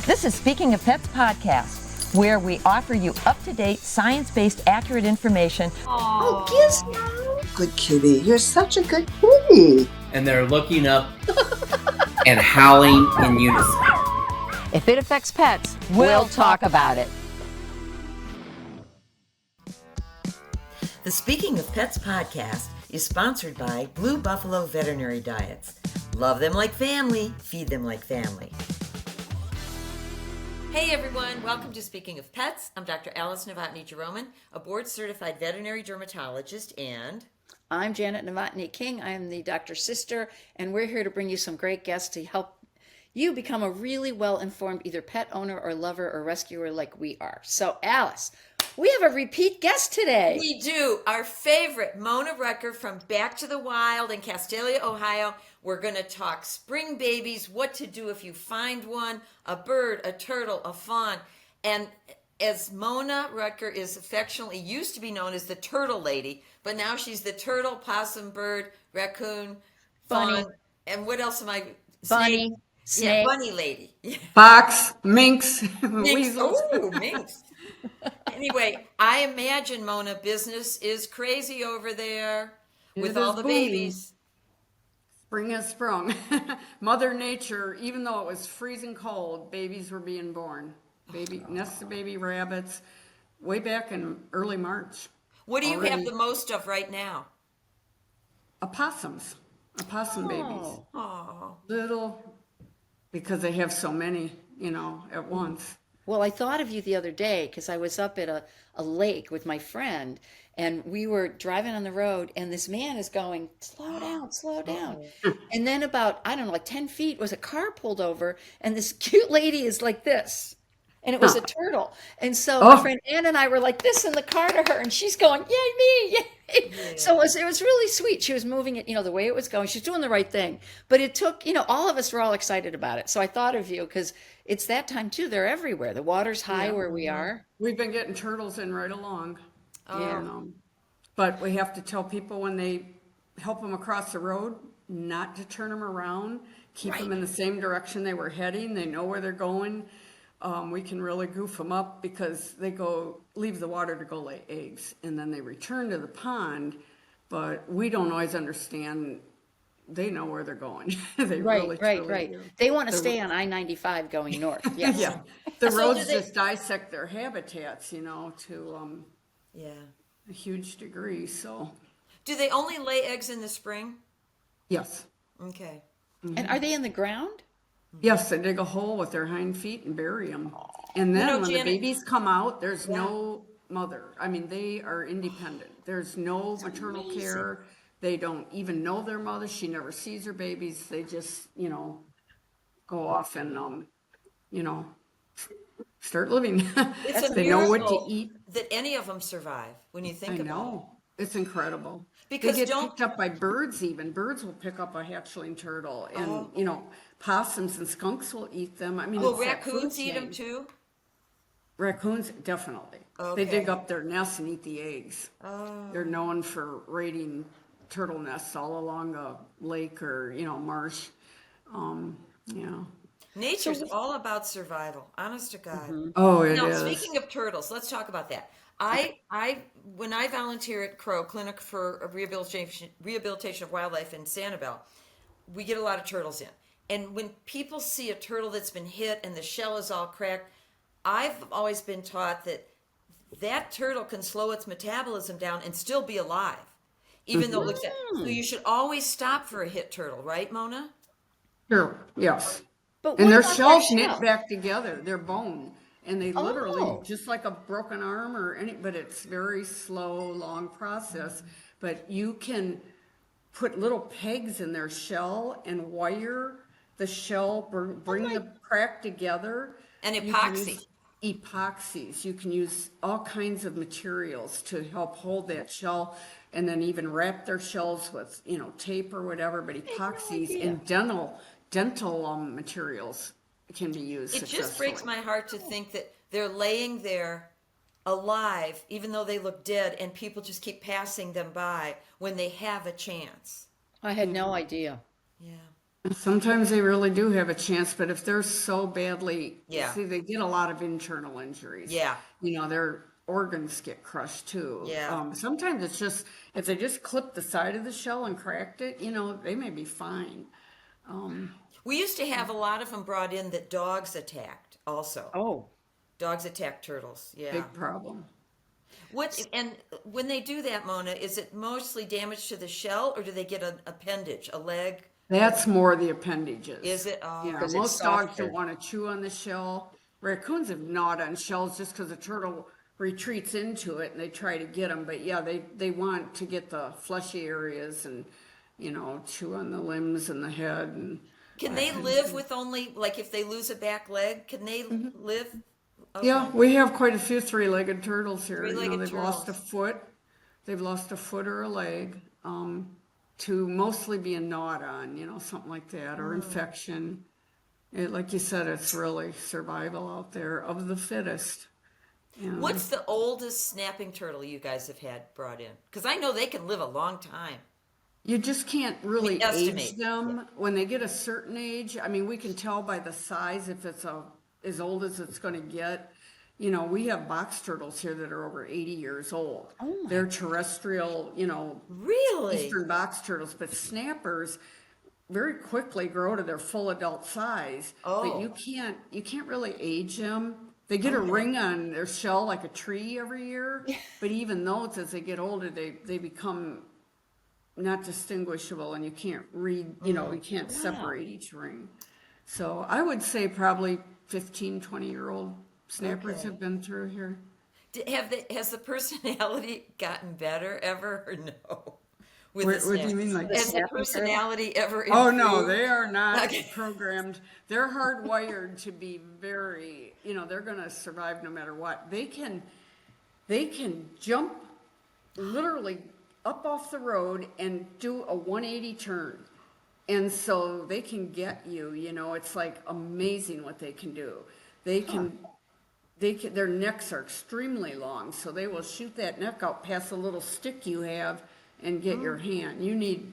This is Speaking of Pets podcast, where we offer you up-to-date, science-based, accurate information. Oh, Gizmo! Good kitty. You're such a good kitty. And they're looking up and howling in unison. If it affects pets, we'll talk about it. The Speaking of Pets podcast is sponsored by Blue Buffalo Veterinary Diets. Love them like family, feed them like family. Hey everyone, welcome to Speaking of Pets. I'm Dr. Alice Novotny-Jeroman, a board-certified veterinary dermatologist, and I'm Janet Novotny-King. I'm the doctor's sister, and we're here to bring you some great guests to help you become a really well-informed either pet owner or lover or rescuer like we are. So, Alice, we have a repeat guest today. We do. Our favorite, Mona Rutger from Back to the Wild in Castelia, Ohio. We're going to talk spring babies, what to do if you find one, a bird, a turtle, a fawn. And as Mona Rutger is affectionately used to be known as the turtle lady, but now she's the turtle, possum, bird, raccoon, fawn. Bunny. And what else am I? Bunny, snake. Yeah, bunny lady. Fox, minx, Minx. weasels. Oh, minx. Anyway, I imagine, Mona, business is crazy over there with It all is the booming. babies. Spring has sprung. Mother Nature, even though it was freezing cold, babies were being born. Nests of baby rabbits, way back in early March. What do you have Already. the most of right now? Opossum babies. Oh, Little, because they have so many, at once. Well, I thought of you the other day because I was up at a lake with my friend, and we were driving on the road, and this man is going, slow down, slow down. And then about, I don't know, like 10 feet was a car pulled over, and this cute lady is like this. And it was a turtle. And so my friend Ann and I were like this in the car to her, and she's going, yay, me, yay. Yeah. So it was really sweet. She was moving it, the way it was going. She's doing the right thing. But it took, all of us were all excited about it. So I thought of you because it's that time too. They're everywhere. The water's high where we are. We've been getting turtles in right along. Yeah. But we have to tell people when they help them across the road not to turn them around, keep them in the same direction they were heading. They know where they're going. We can really goof them up because they leave the water to go lay eggs, and then they return to the pond, but we don't always understand. They know where they're going. They really, truly do. They want to stay on I-95 going north. Yes. Yeah, the roads just dissect their habitats, to yeah. a huge degree, so. Do they only lay eggs in the spring? Yes. Okay. And are they in the ground? Yes, they dig a hole with their hind feet and bury them. And then when Janet, the babies come out, there's no mother. I mean, they are independent. There's no maternal care. They don't even know their mother. She never sees her babies. They just, go off and, start living. It's a They know what to miracle eat. that any of them survive when you think I about it. know. It's incredible. Because they get picked up by birds even. Birds will pick up a hatchling turtle. And, possums and skunks will eat them. I mean, Will it's that food raccoons eat them chain. too? Raccoons, definitely. Okay. They dig up their nests and eat the eggs. They're known for raiding turtle nests all along a lake or, marsh. Nature's all about survival, honest to God. Oh, it Now, is. speaking of turtles, let's talk about that. When I volunteer at Crow Clinic for Rehabilitation of Wildlife in Sanibel, we get a lot of turtles in. And when people see a turtle that's been hit and the shell is all cracked, I've always been taught that turtle can slow its metabolism down and still be alive, even though it looks at. So you should always stop for a hit turtle, right, Mona? Sure, yes. But And what their about shells that knit shell? back together, their bone. And they literally, Oh. just like a broken arm but it's very slow, long process. But you can put little pegs in their shell and wire the shell, bring the crack together. And You can epoxy. use epoxies. You can use all kinds of materials to help hold that shell, and then even wrap their shells with, tape or whatever. But epoxies and dental materials can be used. It just breaks my heart to think that they're laying there alive, even though they look dead, and people just keep passing them by when they have a chance. I had no idea. Yeah. Sometimes they really do have a chance, but if they're so badly, Yeah. see, they get a lot of internal injuries. Yeah. Their organs get crushed too. Yeah. Sometimes it's just, if they just clipped the side of the shell and cracked it, they may be fine. We used to have a lot of them brought in that dogs attacked also. Oh, Dogs attack turtles. Yeah. Big problem. And when they do that, Mona, is it mostly damage to the shell or do they get an appendage, a leg? That's more the appendages. Is it? Oh. Yeah, 'Cause it's most dogs softer. don't want to chew on the shell. Raccoons have gnawed on shells just because the turtle retreats into it and they try to get them. But yeah, they want to get the fleshy areas and, chew on the limbs and the head and. Can they live with only, like if they lose a back leg, can they live? Okay. Yeah, we have quite a few three-legged turtles here. Three-legged They've lost a turtles. foot. They've lost a foot or a leg, to mostly being gnawed on, something like that, or infection. Like you said, it's really survival out there of the fittest. What's the oldest snapping turtle you guys have had brought in? Because I know they can live a long time. You just can't really estimate, age them. When they get a certain age, I mean, we can tell by the size if it's as old as it's going to get. We have box turtles here that are over 80 years old. Oh my They're terrestrial, Really? eastern box turtles, but snappers very quickly grow to their full adult size. Oh. But you can't really age them. They get a ring on their shell like a tree every year, but even those, as they get older, they become not distinguishable, and you can't read, you can't separate each ring. So I would say probably 15, 20-year-old snappers have been through here. Has the personality gotten better ever or no? With What the do you snap? mean, like? Has the snapping turtle? personality ever Oh, no, improved? they are not Okay. programmed. They're hardwired to be very, they're going to survive no matter what. They can jump literally up off the road and do a 180 turn. And so they can get you, it's like amazing what they can do. Their necks are extremely long, so they will shoot that neck out past the little stick you have and get your hand. You need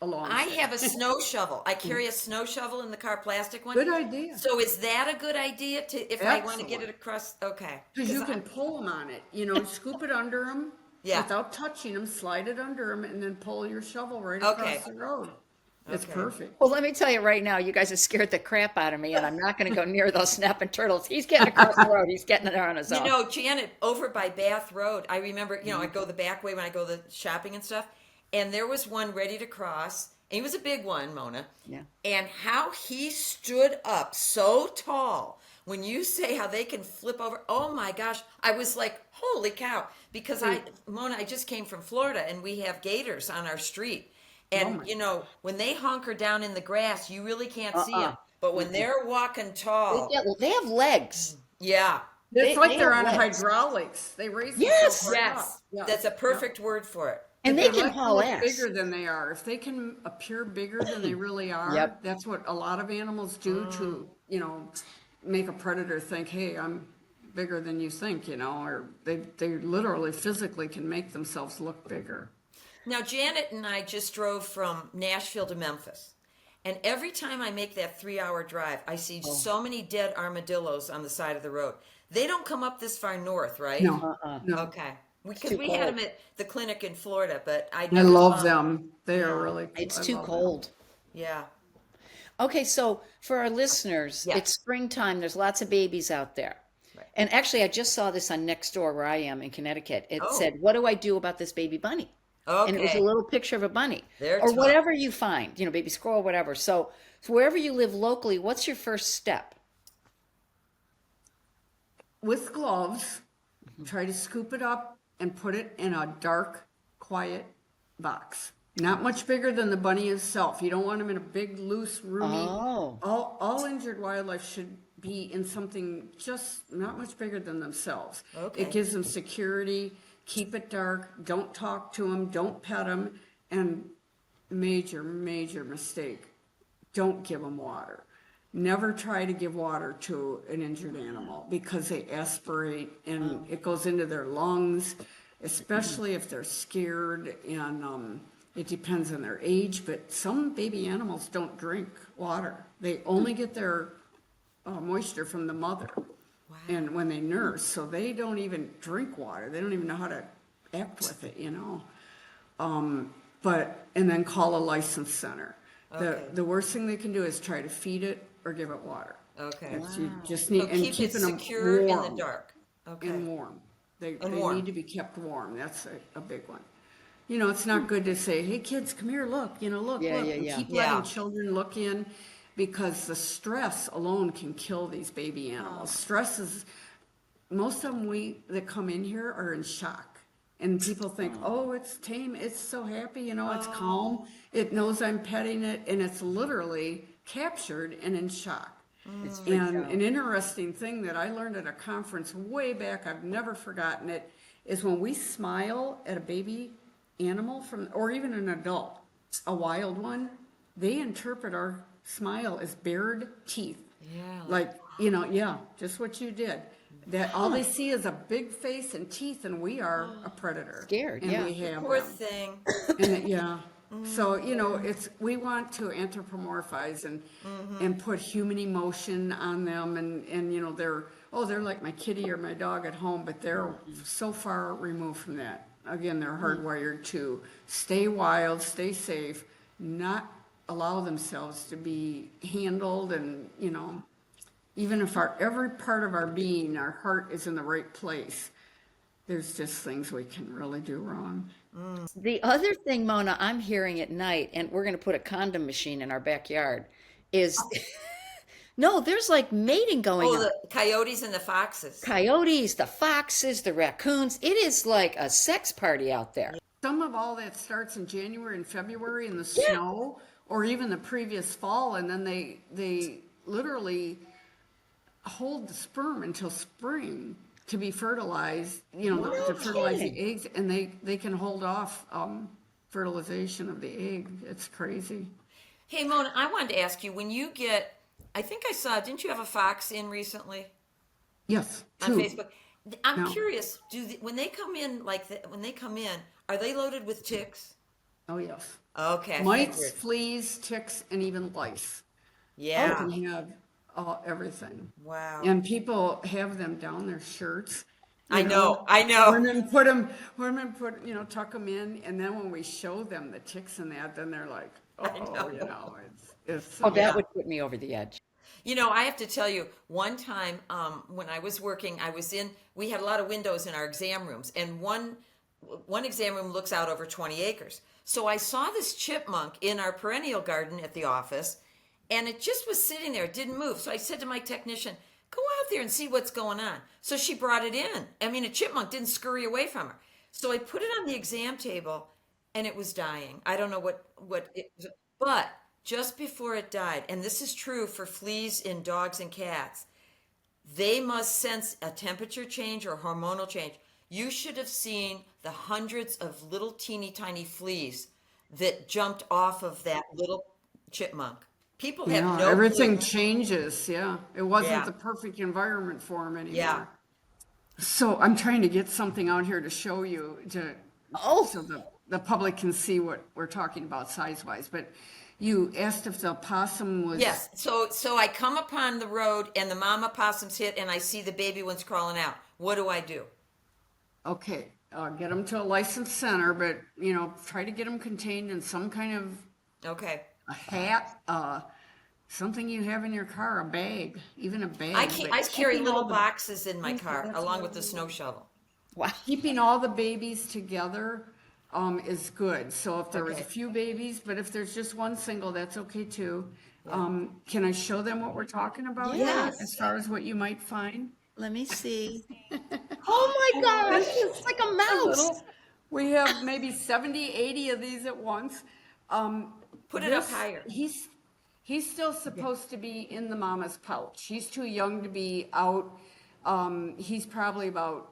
a long I stick. have a snow shovel. I carry a snow shovel in the car, plastic one. Good idea. So is that a good idea if I want to get it Excellent. across? Okay. Because you can pull them on it, scoop it under them Yeah. without touching them, slide it under them, and then pull your shovel right Okay. across the road. It's Okay. perfect. well, let me tell you right now, you guys have scared the crap out of me, and I'm not going to go near those snapping turtles. He's getting across the road. He's getting there on his own. Janet, over by Bath Road, I remember, I go the back way when I go the shopping and stuff, and there was one ready to cross, and he was a big one, Mona. Yeah. And how he stood up so tall. When you say how they can flip over, oh my gosh, I was like, holy cow. Because Mona, I just came from Florida, and we have gators on our street. And, when they hunker down in the grass, you really can't see them. But when they're walking tall, They have legs. yeah. It's like they they're on have legs. hydraulics. They raise Yes. themselves right Yes. up. Yeah. That's a perfect word for it. And But they they can like to haul look ass. bigger than they are. If they can appear bigger than they really are, Yep. that's what a lot of animals do to, make a predator think, hey, I'm bigger than you think, or they literally physically can make themselves look bigger. Now, Janet and I just drove from Nashville to Memphis. And every time I make that 3-hour drive, I see so many dead armadillos on the side of the road. They don't come up this far north, right? No, no. Okay. Because too we had cold. them at the clinic in Florida, but I I never love saw them. They are really cool. It's I too love them. cold. Yeah. Okay, so for our listeners, Yeah. it's springtime. There's lots of babies out there. Right. And actually, I just saw this on Nextdoor where I am in Connecticut. It Oh. said, "What do I do about this baby bunny?" And it was a Okay. little picture of a bunny They're or tough. whatever you find, baby squirrel, whatever. So wherever you live locally, what's your first step? With gloves, try to scoop it up and put it in a dark, quiet box. Not much bigger than the bunny itself. You don't want them in a big, loose, roomy. Oh. All injured wildlife should be in something just not much bigger than themselves. Okay. It gives them security. Keep it dark. Don't talk to them. Don't pet them. And major, major mistake. Don't give them water. Never try to give water to an injured animal because they aspirate and it goes into their lungs, especially if they're scared and It depends on their age, but some baby animals don't drink water. They only get their moisture from the mother. And when they nurse, so they don't even drink water. They don't even know how to act with it, you know. And then call a licensed center. Okay. The worst thing they can do is try to feed it or give it water. Okay. You just So need, and keep it keeping them secure in the warm dark. Okay. and warm. They warm. need to be kept warm. That's a big one. You know, it's not good to say, hey, kids, come here, look, you know, look, Yeah, look. yeah, And yeah. keep Yeah. letting children look in because the stress alone can kill these baby animals. Stress is, most of them that come in here are in shock. And people think, oh, it's tame, it's so happy, you know, it's calm. It knows I'm petting it, and it's literally captured and in shock. It's freaked And out. an interesting thing that I learned at a conference way back, I've never forgotten it, is when we smile at a baby animal or even an adult, a wild one, they interpret our smile as bared teeth. Yeah. Like, you know, yeah, just what you did. That all they see is a big face and teeth, and we are a predator. Scared, and yeah. we have Poor them. thing. Yeah. So, you know, we want to anthropomorphize and put human emotion on them and, you know, they're like my kitty or my dog at home, but they're so far removed from that. Again, they're hardwired to stay wild, stay safe, not allow themselves to be handled and, you know, even if every part of our being, our heart is in the right place, there's just things we can really do wrong. The other thing, Mona, I'm hearing at night, and we're going to put a condom machine in our backyard, is no, there's like mating going Oh, on. the coyotes and the foxes. Coyotes, the foxes, the raccoons. It is like a sex party out there. Some of all that starts in January and February in the Yeah. snow, or even the previous fall, and then they literally hold the sperm until spring to be fertilized, you know, No to fertilize kidding. the eggs, and they can hold off fertilization of the egg. It's crazy. Hey, Mona, I wanted to ask you when you I think I saw, didn't you have a fox in recently Yes, on two. Facebook? I'm No. curious, when they come in, when they come in, are they loaded with ticks? Oh, yes. Okay, I Mites, figured. fleas, ticks, and even lice. They Yeah. can have everything. Wow. And people have them down their shirts. I know, I know. Women put, you know, tuck them in, and then when we show them the ticks and that, then they're like, know. you know, it's. Oh, that Yeah. would put me over the edge. You know, I have to tell you, one time when I was working, we had a lot of windows in our exam rooms, and one exam room looks out over 20 acres. So I saw this chipmunk in our perennial garden at the office, and it just was sitting there. It didn't move. So I said to my technician, go out there and see what's going on. So she brought it in. I mean, a chipmunk didn't scurry away from her. So I put it on the exam table, and it was dying. I don't know what it was, but just before it died, and this is true for fleas in dogs and cats, they must sense a temperature change or hormonal change. You should have seen the hundreds of little teeny tiny fleas that jumped off of that little chipmunk. People have Yeah, no everything clue. changes. Yeah, it wasn't Yeah. the perfect environment for them anymore. Yeah. So I'm trying to get something out here to show you so the public can see what we're talking about size wise. But you asked if the possum was. Yes. So I come upon the road and the mama possums hit and I see the baby ones crawling out. What do I do? Okay, get them to a licensed center, but, you know, try to get them contained in some kind of Okay. a hat, something you have in your car, a bag, even a bag. I but carry keeping little all the- boxes in my Yes, car that's along what with the I snow shovel. Wow. Keeping all the babies together is good. So if there was Okay. a few babies, but if there's just one single, that's okay too. Can I show them what we're talking about? here, Yes. As far as what you might find? Let me see. Oh my gosh, it's like a mouse. We have maybe 70, 80 of these at once. Put it up higher. He's still supposed to be in the mama's pouch. He's too young to be out. He's probably about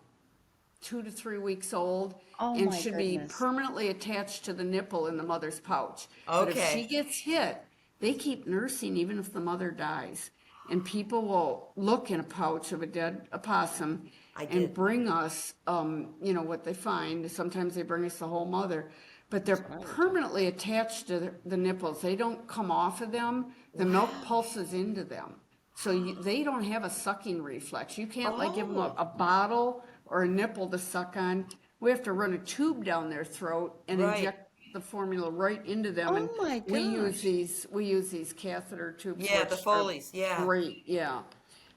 2 to 3 weeks old Oh and my should goodness. be permanently attached to the nipple in the mother's pouch. But if Okay. she gets hit, they keep nursing even if the mother dies. And people will look in a pouch of a dead opossum I did. and bring us, you know, what they find. Sometimes they bring us the whole mother. but they're permanently attached to the nipples. They don't come off of them. The milk pulses into them. So they don't have a sucking reflex. You can't like give them a bottle or a nipple to suck on. We have to run a tube down their throat and Right. inject the formula right into them. And Oh my we use gosh. these catheter tubes. Yeah, which the are Foleys, yeah. great, yeah.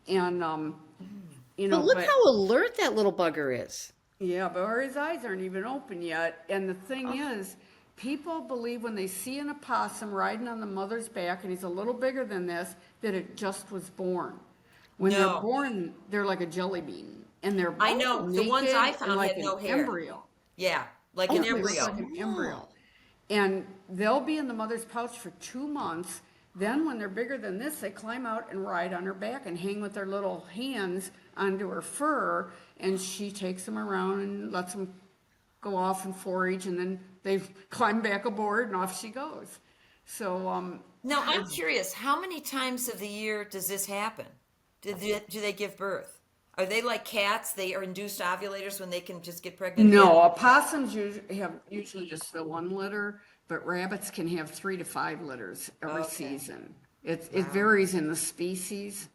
And you But know, look how alert that little bugger is. yeah, but his eyes aren't even open yet. And the thing is, people believe when they see an opossum riding on the mother's back, and he's a little bigger than this, that it just was born. When No. they're born, they're like a jelly bean, and they're I know. The ones naked I and found like had no an hair. embryo. Yeah, like Oh, an They look embryo. like an embryo. And they'll be in the mother's pouch for 2 months. Then when they're bigger than this, they climb out and ride on her back and hang with their little hands onto her fur. And she takes them around and lets them go off and forage. And then they climb back aboard and off she goes. So, Now, I'm curious, how many times of the year does this happen? Do they give birth? Are they like cats? They are induced ovulators when they can just get pregnant again? no, opossums usually just the one litter, but rabbits can have 3 to 5 litters every season. It varies in the species.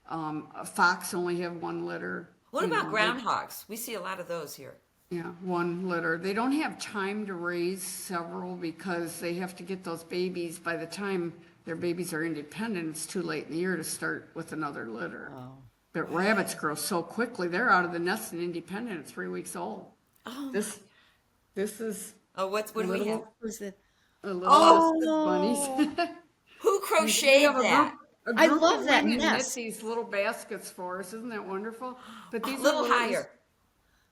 A fox only have 1 litter. What You about know, groundhogs? We see a lot of those here. Yeah, 1 litter. They don't have time to raise several because they have to get those babies. By the time their babies are independent, it's too late in the year to start with another litter. But rabbits grow so quickly; they're out of the nest and independent at 3 weeks old. Oh, This is oh, what do we have? Who's it? a little bunnies. Who We crocheted have that? I group love of that women knit nest. these little baskets for us. Isn't that wonderful? But A these little are higher.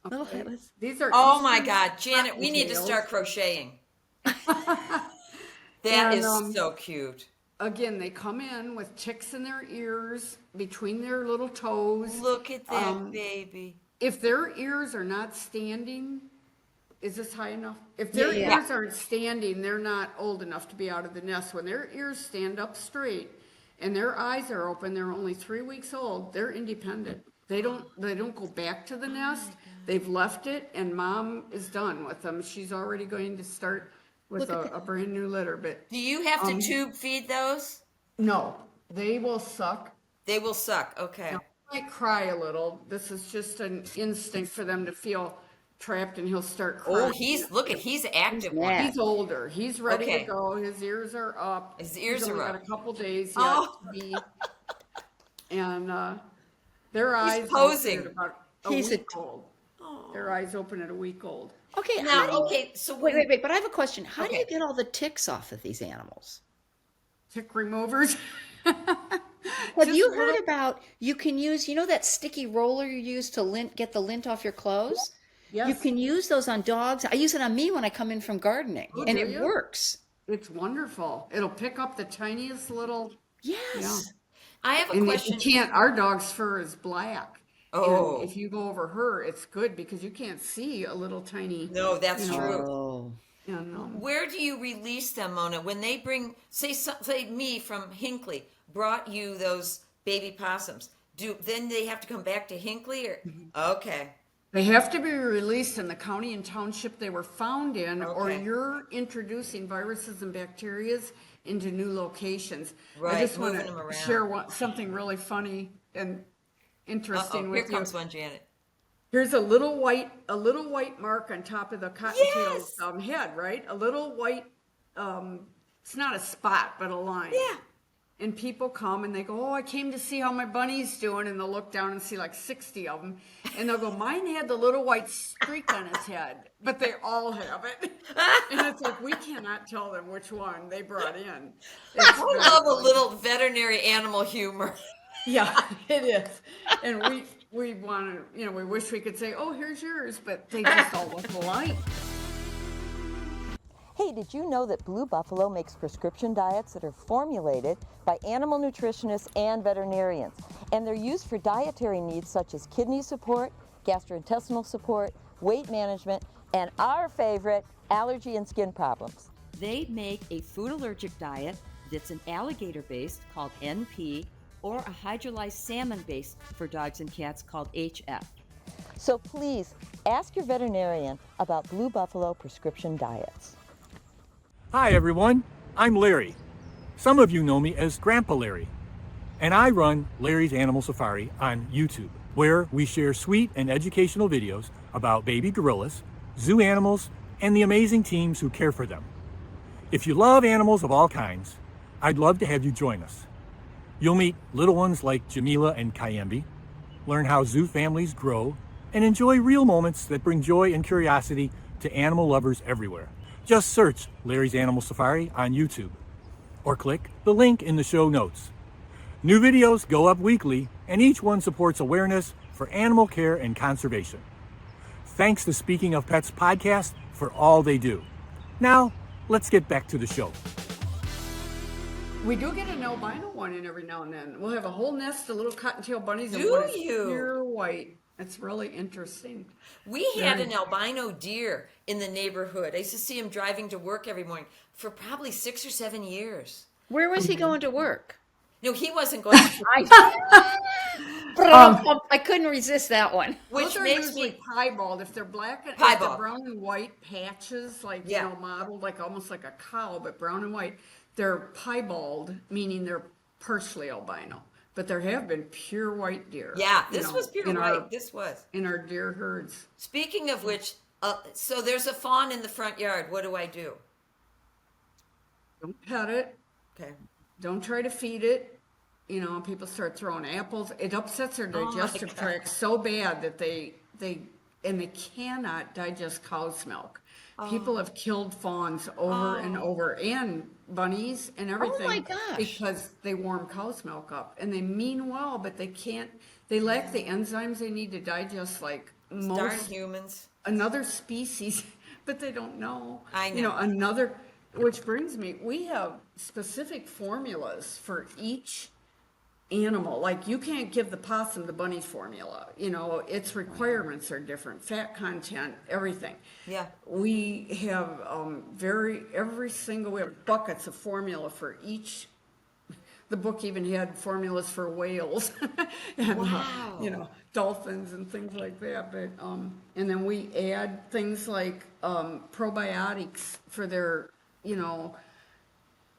Little headless. These are Oh my Eastern God, Janet, we need to cottontails. start crocheting. That And, is so cute. Again, they come in with ticks in their ears, between their little toes. Look at that baby. If their ears are not standing, is this high enough? If their Yeah. ears aren't standing, they're not old enough to be out of the nest. When their ears stand up straight and their eyes are open, they're only 3 weeks old, they're independent. They don't go back to the nest. They've left it and mom is done with them. She's already going to start with a brand new litter, but Do you have to tube feed those? no, they will suck. They will suck. Okay. Now, he might cry a little. This is just an instinct for them to feel trapped, and he'll start crying. Oh, he's active one. mad. He's older. He's ready Okay. to go. His ears are up. His ears He's only are got up. a couple days yet Oh. to be. And their eyes posing. open at about a He's a week old. Their eyes open at a week old. Okay, how Now, do you, okay, so wait, but I have a question. How do you Okay. get all the ticks off of these animals? Tick removers. Have you heard about, you can use, you know that sticky roller you use to get the lint off your clothes? Yes. You can use those on dogs. I use it on me when I come in from gardening, and do it you? works. It's wonderful. It'll pick up the tiniest little. Yes. I have a And question. you can't. Our dog's fur is black. Oh. And if you go over her, it's good because you can't see a little tiny. No, that's you know, true. Oh. And, Where do you release them, Mona? When they bring, say me from Hinckley brought you those baby possums. Then they have to come back to Hinckley, or okay? they have to be released in the county and township they were found in, or Okay. you're introducing viruses and bacteria into new locations. Right, I just want moving them around. to share something really funny and interesting Here with you. comes one, Janet. Here's a little white mark on top of the cottontail's Yes! head, right? A little white, it's not a spot, but a line. Yeah. And people come and they go, oh, I came to see how my bunny's doing. And they'll look down and see like 60 of them. And they'll go, mine had the little white streak on his head, but they all have it. And it's like, we cannot tell them which one they brought in. It's I very love a funny. little veterinary animal humor. Yeah, it is. And we want to, we wish we could say, oh, here's yours, but they just all look alike. Hey, did you know that Blue Buffalo makes prescription diets that are formulated by animal nutritionists and veterinarians? And they're used for dietary needs such as kidney support, gastrointestinal support, weight management, and our favorite, allergy and skin problems. They make a food allergic diet that's an alligator based called NP or a hydrolyzed salmon based for dogs and cats called HF. So please ask your veterinarian about Blue Buffalo prescription diets. Hi everyone, I'm Larry. Some of you know me as Grandpa Larry, and I run Larry's Animal Safari on YouTube, where we share sweet and educational videos about baby gorillas, zoo animals, and the amazing teams who care for them. If you love animals of all kinds, I'd love to have you join us. You'll meet little ones like Jamila and Kayembe, learn how zoo families grow, and enjoy real moments that bring joy and curiosity to animal lovers everywhere. Just search Larry's Animal Safari on YouTube or click the link in the show notes. New videos go up weekly, and each one supports awareness for animal care and conservation. Thanks to Speaking of Pets podcast for all they do. Now, let's get back to the show. We do get an albino one in every now and then. We'll have a whole nest of little cottontail bunnies and Do one is you? pure white. It's really interesting. We had an albino deer in the neighborhood. I used to see him driving to work every morning for probably 6 or 7 years. Where was he going to work? No, he wasn't going to, I couldn't resist that one. Those which are makes usually me piebald. If they're black and if Piebald. they're brown and white patches, like Yeah. modeled like almost like a cow, but brown and white, they're piebald, meaning they're partially albino. But there have been pure white deer. Yeah, you this know, was pure in white. our- This was. in our deer herds. Speaking of which, so there's a fawn in the front yard. What do I do? Don't pet it. Okay. Don't try to feed it. People start throwing apples. It upsets their Oh my digestive God. tract so bad that they cannot digest cow's milk. Oh. People have killed fawns over and over, and bunnies and everything, my gosh. because they warm cow's milk up, and they mean well, but they can't. They lack the enzymes they need to digest like Darn most humans. another species, but they don't know. I know. Another, which brings me, we have specific formulas for each animal. Like you can't give the possum the bunny formula. Its requirements are different, fat content, everything. Yeah. We have we have buckets of formula for each. The book even had formulas for whales and Wow. dolphins and things like that. But and then we add things like probiotics for their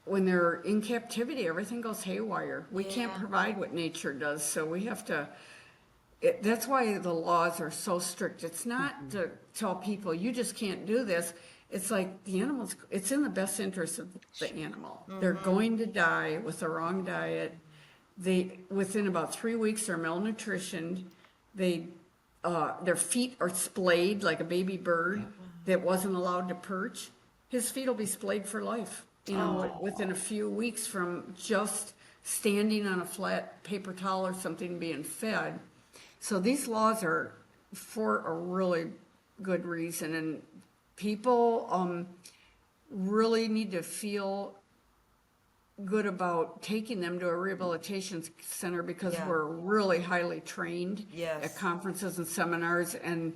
when they're in captivity, everything goes haywire. We can't provide what nature does, so we have to. That's why the laws are so strict. It's not to tell people you just can't do this. It's like the animals. It's in the best interest of the animal. They're going to die with the wrong diet. Within about 3 weeks they're malnutritioned. Their feet are splayed like a baby bird that wasn't allowed to perch. His feet will be splayed for life. Within a few weeks from just standing on a flat paper towel or something being fed. So these laws are for a really good reason, and people really need to feel good about taking them to a rehabilitation center because Yeah. we're really highly trained Yes. at conferences and seminars and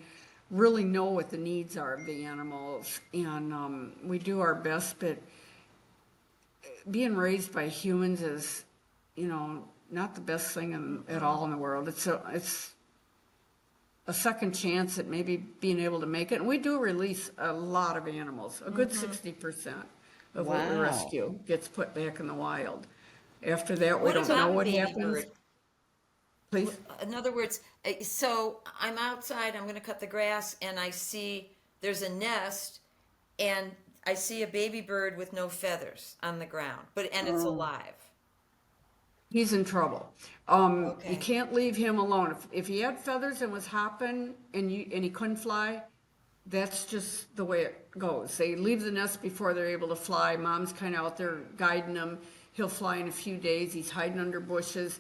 really know what the needs are of the animals, and we do our best, but being raised by humans is, not the best thing at all in the world. It's a second chance at maybe being able to make it. And we do release a lot of animals. A good 60% of what we Wow. rescue gets put back in the wild. After that, we What don't about know what baby happens. bird? Please. In other words, so I'm outside, I'm going to cut the grass, and I see there's a nest, and I see a baby bird with no feathers on the ground, and it's alive. He's in trouble. Okay. You can't leave him alone. If he had feathers and was hopping and he couldn't fly, that's just the way it goes. They leave the nest before they're able to fly. Mom's kind of out there guiding him. He'll fly in a few days. He's hiding under bushes.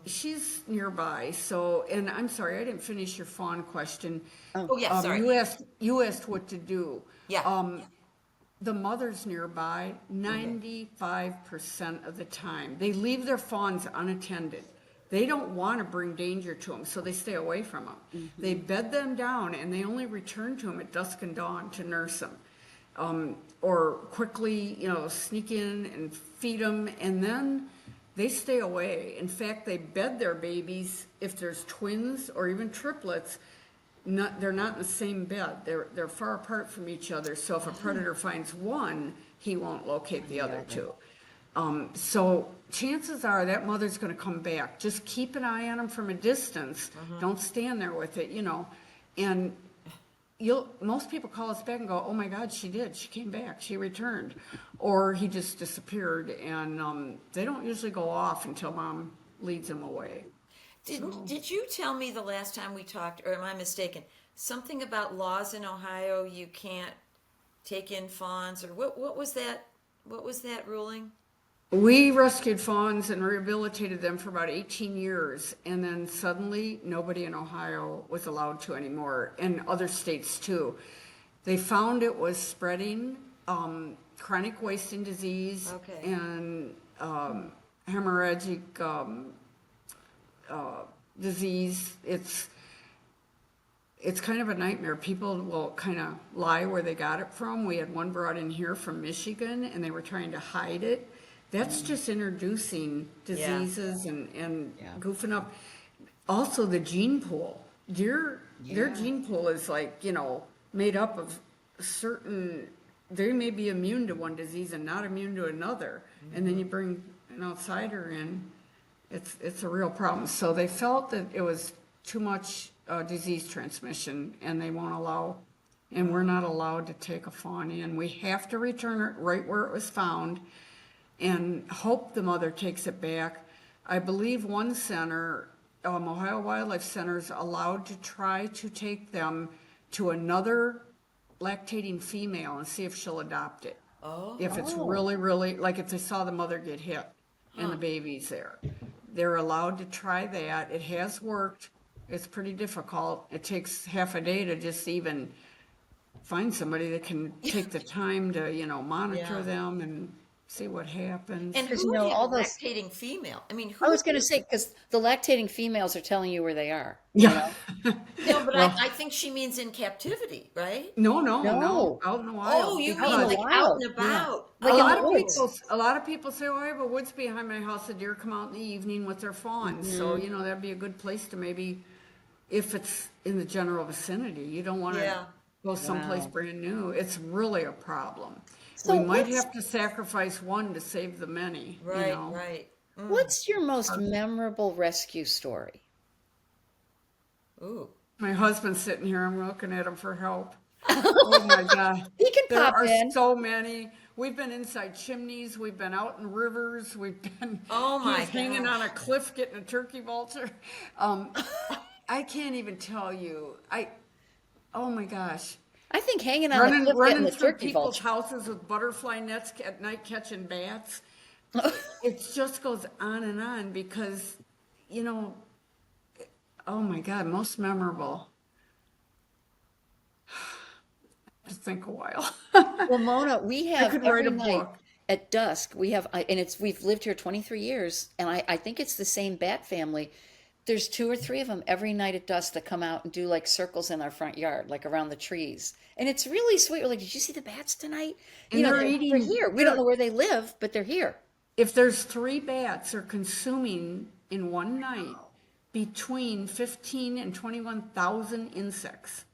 She's nearby. So, and I'm sorry, I didn't finish your fawn question. Oh, yeah, sorry. You asked what to do. Yeah. The mothers nearby, 95% of the time, they leave their fawns unattended. They don't want to bring danger to them, so they stay away from them. They bed them down, and they only return to them at dusk and dawn to nurse them. Or quickly, sneak in and feed them, and then they stay away. In fact, they bed their babies, if there's twins or even triplets, they're not in the same bed. They're far apart from each other. So if a predator finds one, he won't locate the other two. So chances are that mother's gonna come back. Just keep an eye on him from a distance. Don't stand there with it, and most people call us back and go, oh my God, she came back, she returned. Or he just disappeared, and they don't usually go off until mom leads him away. Did you tell me the last time we talked, or am I mistaken? Something about laws in Ohio, you can't take in fawns, or what was that? What was that ruling? We rescued fawns and rehabilitated them for about 18 years, and then suddenly nobody in Ohio was allowed to anymore, and other states too. They found it was spreading chronic wasting disease Okay. and hemorrhagic disease. It's kind of a nightmare. People will kind of lie where they got it from. We had one brought in here from Michigan, and they were trying to hide it. That's just introducing diseases and goofing up. Also, the gene pool. Their gene pool is like, made up of certain, they may be immune to one disease and not immune to another. And then you bring an outsider in, it's a real problem. So they felt that it was too much disease transmission, and they won't allow, and we're not allowed to take a fawn in. We have to return it right where it was found and hope the mother takes it back. I believe one center, Ohio Wildlife Center, is allowed to try to take them to another lactating female and see if she'll adopt it. Oh. If it's really, really, like if they saw the mother get hit and the baby's there. They're allowed to try that. It has worked. It's pretty difficult. It takes half a day to just even find somebody that can take the time to, monitor them and see what happens. And Because, who had all a those. lactating female? I mean, who? I was going to say, because the lactating females are telling you where they are. Yeah. No, but I think she means in captivity, right? No, No. out in the wild. Oh, you Because mean like out and wild. about? Like a in lot the of woods. people, say, "Oh, I have a woods behind my house. The deer come out in the evening with their fawns." So that'd be a good place to maybe, if it's in the general vicinity. You don't want to Yeah. go someplace Wow. brand new. It's really a problem. So We might what's- have to sacrifice one to save the many. Right, right. What's your most memorable rescue story? Ooh. My husband's sitting here. I'm looking at him for help. Oh my God. He can There pop are in. so many. We've been inside chimneys. We've been out in rivers. We've been Oh my he's hanging gosh. on a cliff getting a turkey vulture. I can't even tell you. Oh my gosh. I think hanging on the cliff getting Running the through turkey people's vulture. houses with butterfly nets at night catching bats. It just goes on and on because, oh my God, most memorable. Just think a while. Well, Mona, we have could every write a night book. at dusk, we've lived here 23 years, and I think it's the same bat family. There's 2 or 3 of them every night at dusk that come out and do like circles in our front yard, like around the trees. And it's really sweet. We're like, did you see the bats tonight? And they're They're eating- here. We don't know where they live, but they're here. If there's 3 bats they're consuming in one night between 15 and 21,000 insects.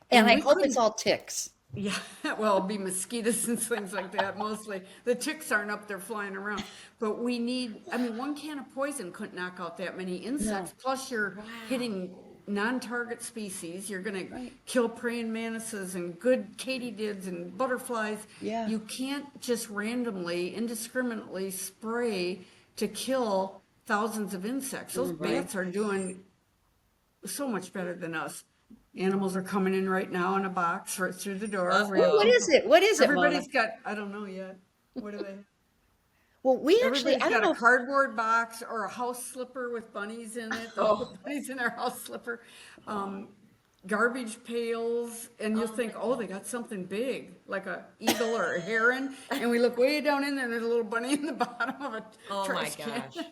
And I we hope it's couldn't- all ticks. Yeah, well, it'll be mosquitoes and things like that mostly. The ticks aren't up there flying around. But one can of poison couldn't knock out that many insects. Plus you're hitting non-target species. You're going to kill praying mantises and good katydids and butterflies. Yeah. You can't just randomly, indiscriminately spray to kill thousands of insects. Those bats are doing so much better than us. Animals are coming in right now in a box right through the door. What is it? What is it, Mona? Everybody's got, I don't know yet. What do they? Well, we actually, Everybody's I don't got know a if cardboard box or a house slipper with bunnies in it. They'll put bunnies in their house slipper. Garbage pails, and you'll think, oh, they got something big, like a eagle or a heron, and we look way down in there, and there's a little bunny in the bottom of a Oh my trash can. gosh.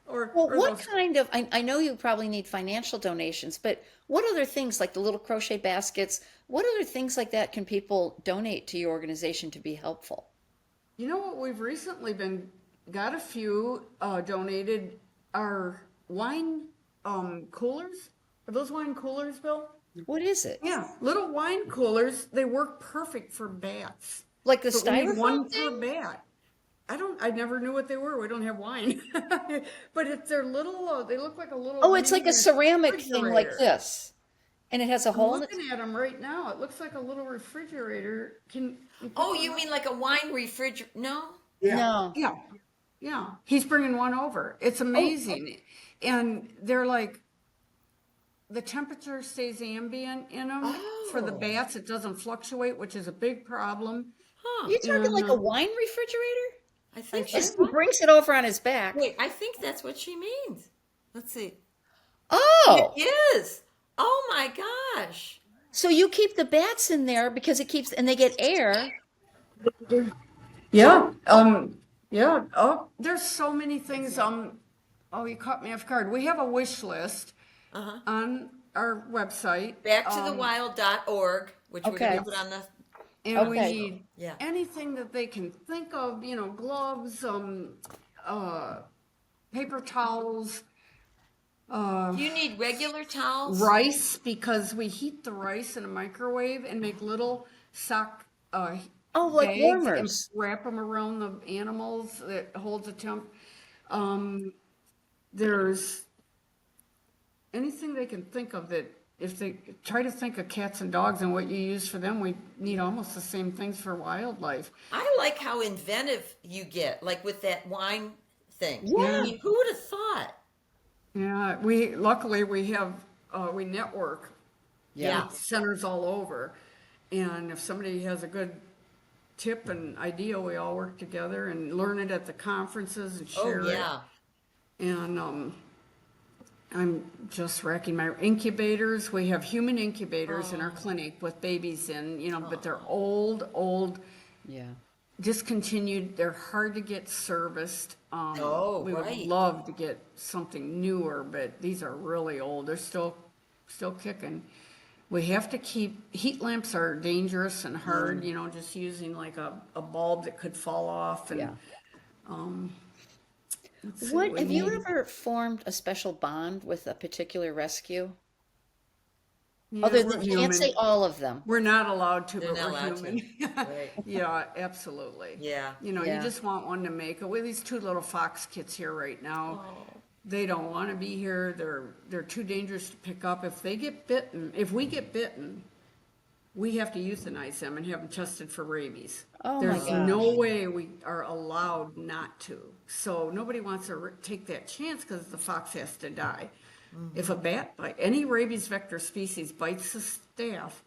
Or what those- kind of, I know you probably need financial donations, but what other things like the little crochet baskets, what other things like that can people donate to your organization to be helpful? You know what we've recently got a few donated are wine coolers. Are those wine coolers, Bill? What is it? Yeah, little wine coolers. They work perfect for bats. Like the But we need one styrofoam per thing? bat. I never knew what they were. We don't have wine. But they're little, they look like a little Oh, it's mini like a ceramic thing like refrigerator. this. And it has a I'm hole in it. looking at them right now. It looks like a little refrigerator. Can you pick Oh, one you up? mean like a wine refrigerator? No. No. Yeah, yeah. He's bringing one over. It's Oh, amazing. And they're like, the temperature stays ambient in them for the Oh. bats. It doesn't fluctuate, which is a big problem. Huh. you talking And like a wine refrigerator? I think think she's He right. brings it over on his back. Wait, I think that's what she means. Let's see. Oh, It is. Oh my gosh. so you keep the bats in there because it keeps, and they get air. yeah, yeah. Oh, there's so many things. Oh, you caught me off guard. We have a wish list on our website. Backtothewild.org, which we're Okay. going to put on the. And we Okay. need Yeah. anything that they can think of, gloves, paper towels, Do you need regular towels? rice, because we heat the rice in a microwave and make little sock Oh, like bags warmers. and wrap them around the animals that holds a temp. There's anything they can think of that if they try to think of cats and dogs and what you use for them, we need almost the same things for wildlife. I like how inventive you get, like with that wine thing. Yeah. I mean, who would have thought? Yeah, luckily we have, we network Yeah. with centers all over. And if somebody has a good tip and idea, we all work together and learn it at the conferences and Oh, share it. yeah. And I'm just racking my incubators. We have human incubators in our clinic with babies in, but they're old, Yeah. discontinued. They're hard to get serviced. Oh, we would right. love to get something newer, but these are really old. They're still kicking. We have to keep, heat lamps are dangerous and hard, just using like a bulb that could fall off and, Yeah. let's see, What we have you need- ever formed a special bond with a particular rescue? Yeah, Other we're than you can't say human. all of them. We're not allowed to, They're but not we're allowed to. human. Right. Yeah, absolutely. Yeah. You Yeah. just want one to make it. With these two little fox kits here right now, they don't want to be here. They're too dangerous to pick up. If we get bitten, we have to euthanize them and have them tested for rabies. Oh my There's gosh. no way we are allowed not to. So nobody wants to take that chance because the fox has to die. If a bat bite, any rabies vector species bites the staff,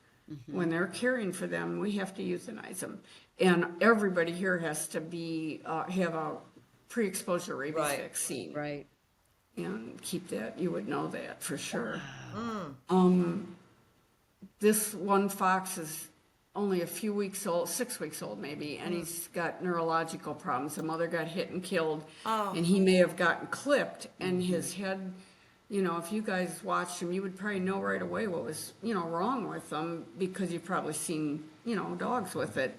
when they're caring for them, we have to euthanize them. And everybody here has to be, have a pre-exposure rabies Right. vaccine. Right. And keep that, you would know that for sure. Mm. This one fox is only a few weeks old, 6 weeks old maybe, and he's got neurological problems. The mother got hit and killed, and he may have gotten clipped, and his head, if you guys watched him, you would probably know right away what was, wrong with him, because you've probably seen, dogs with it.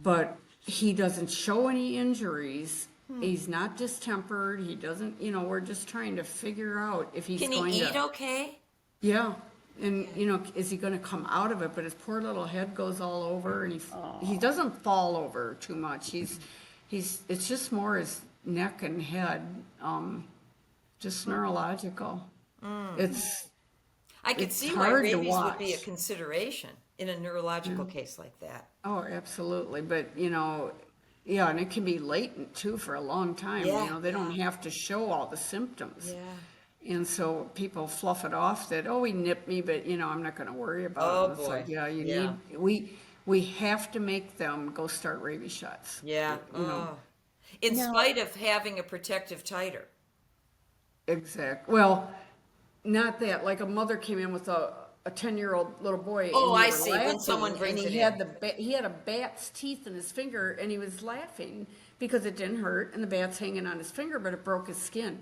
But he doesn't show any injuries. He's not distempered. He doesn't, we're just trying to figure out if he's Can going he to. eat okay? Yeah, and is he gonna come out of it? But his poor little head goes all over, and he doesn't fall over too much. It's just more his neck and head, just neurological. It's I could It's see why hard to rabies would be a watch. consideration in a neurological case like that. oh, absolutely, but yeah, and it can be latent too for a long time. Yeah. They don't have to show all the symptoms. Yeah. And so people fluff it off that, oh, he nipped me, but I'm not gonna worry about Oh, it. It's like, boy. yeah, Yeah. we have to make them go start rabies shots. Yeah. In spite of having a protective titer. Exact. Well, not that, like a mother came in with a 10-year-old little boy. Oh, and I they were see, when laughing, someone brings and it he in. had he had a bat's teeth in his finger, and he was laughing because it didn't hurt, and the bat's hanging on his finger, but it broke his skin.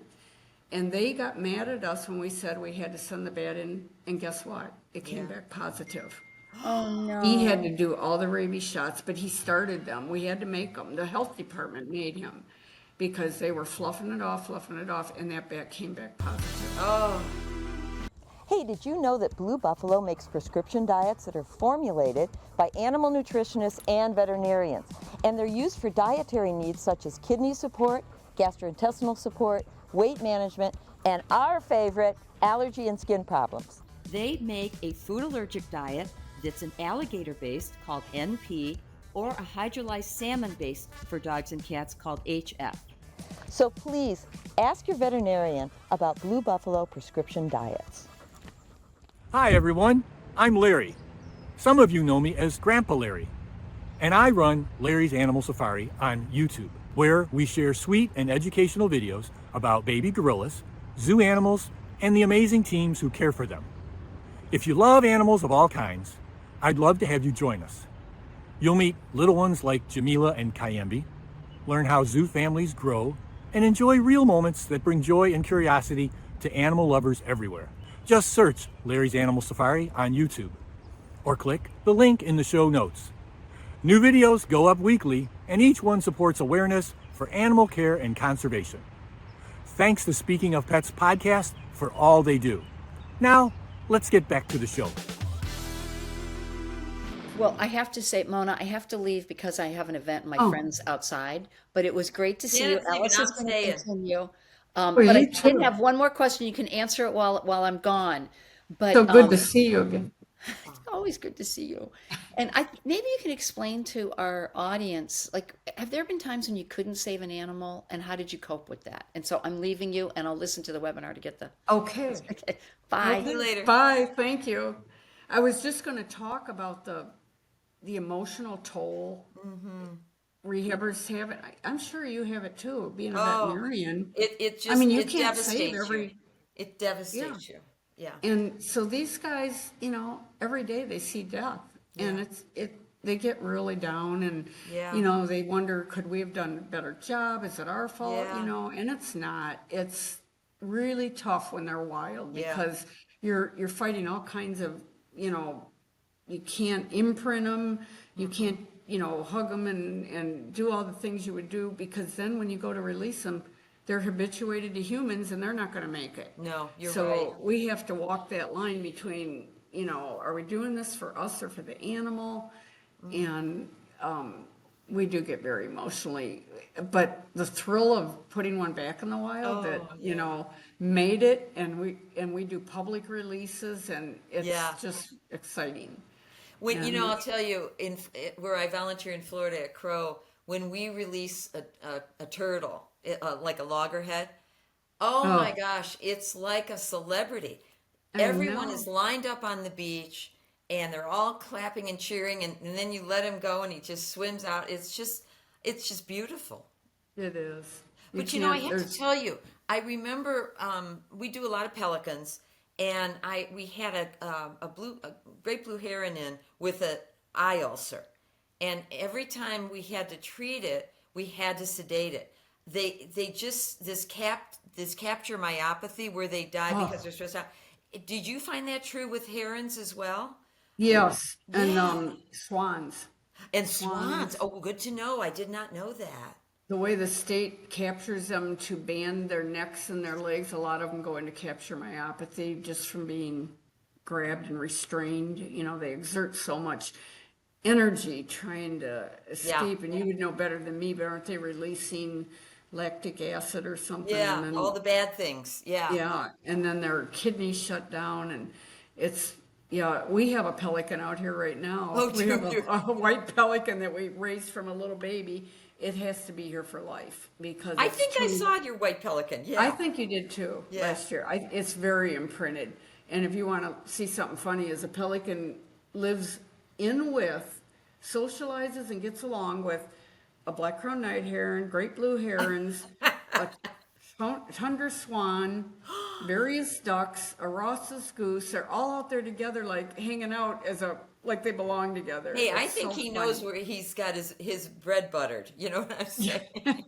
And they got mad at us when we said we had to send the bat in, and guess what? It came back positive. Oh no. He had to do all the rabies shots, but he started them. We had to make them. The health department made him because they were fluffing it off, and that bat came back positive. Oh. Hey, Hey, did you know that Blue Buffalo makes prescription diets that are formulated by animal nutritionists and veterinarians? And they're used for dietary needs such as kidney support, gastrointestinal support, weight management, and our favorite, allergy and skin problems. They make a food allergic diet that's an alligator based called NP or a hydrolyzed salmon based for dogs and cats called HF. So please ask your veterinarian about Blue Buffalo prescription diets. Hi everyone, I'm Larry. Some of you know me as Grandpa Larry, and I run Larry's Animal Safari on YouTube, where we share sweet and educational videos about baby gorillas, zoo animals, and the amazing teams who care for them. If you love animals of all kinds, I'd love to have you join us. You'll meet little ones like Jamila and Kayembe, learn how zoo families grow, and enjoy real moments that bring joy and curiosity to animal lovers everywhere. Just search Larry's Animal Safari on YouTube or click the link in the show notes. New videos go up weekly, and each one supports awareness for animal care and conservation. Thanks to Speaking of Pets podcast for all they do. Now, let's get back to the show. Well, I have to say, Mona, I have to leave because I have an event and my friend's outside. But it was great to see Yeah, you. it's even Alice is I'm going to staying. continue. Well, But I you did too. have one more question. You can answer it while I'm gone. But So good to see you again. always good to see you. And maybe you can explain to our audience, like, have there been times when you couldn't save an animal, and how did you cope with that? And so I'm leaving you, and I'll listen to the webinar to get the. Okay. Okay, bye. See you later. Bye, thank you. I was just going to talk about the emotional toll rehabbers have it. I'm sure you have it too, being a veterinarian. It just I mean, you it can't save devastates you. every. It devastates you. Yeah. And so these guys, every day they see death, and they get really down, and Yeah. they wonder, could we have done a better job? Is it our fault? Yeah. And it's not. It's really tough when they're wild Yeah. because you're fighting all kinds of, you can't imprint them, you can't, hug them and do all the things you would do, because then when you go to release them, they're habituated to humans and they're not going to make it. No, you're So right. we have to walk that line between, are we doing this for us or for the animal? And we do get very emotionally, but the thrill of putting one back in the wild that, made it, and we do public releases, and it's Yeah. just exciting. When And I'll tell you, where I volunteer in Florida at Crow, when we release a turtle, like a loggerhead, oh my gosh, it's like a celebrity. I Everyone know. is lined up on the beach, and they're all clapping and cheering, and then you let him go, and he just swims out. It's just beautiful. It is. But I can't- have there's- to tell you, I remember we do a lot of pelicans, and we had a great blue heron in with an eye ulcer, and every time we had to treat it, we had to sedate it. They just this capture myopathy where they die because they're stressed out. Did you find that true with herons as well? Yes, and Yeah. swans. And swans. Oh, good to know. I did not know that. The way the state captures them to band their necks and their legs, a lot of them go into capture myopathy just from being grabbed and restrained. They exert so much energy trying to escape, and you would know better than me, but aren't they releasing lactic acid or something? Yeah, And then, all the bad things. Yeah. yeah, and then their kidneys shut down, and we have a pelican out here right now. Oh, We do have you? a white pelican that we raised from a little baby. It has to be here for life because I it's think I too- saw your white pelican. Yeah. I think you did too Yeah. last year. It's very imprinted. And if you want to see something funny, is a pelican lives in with, socializes and gets along with a black-crowned night heron, great blue herons, a tundra swan, various ducks, a Ross's goose. They're all out there together, like hanging out like they belong together. Hey, I It's think so he funny. knows where he's got his bread buttered. You know what I'm saying?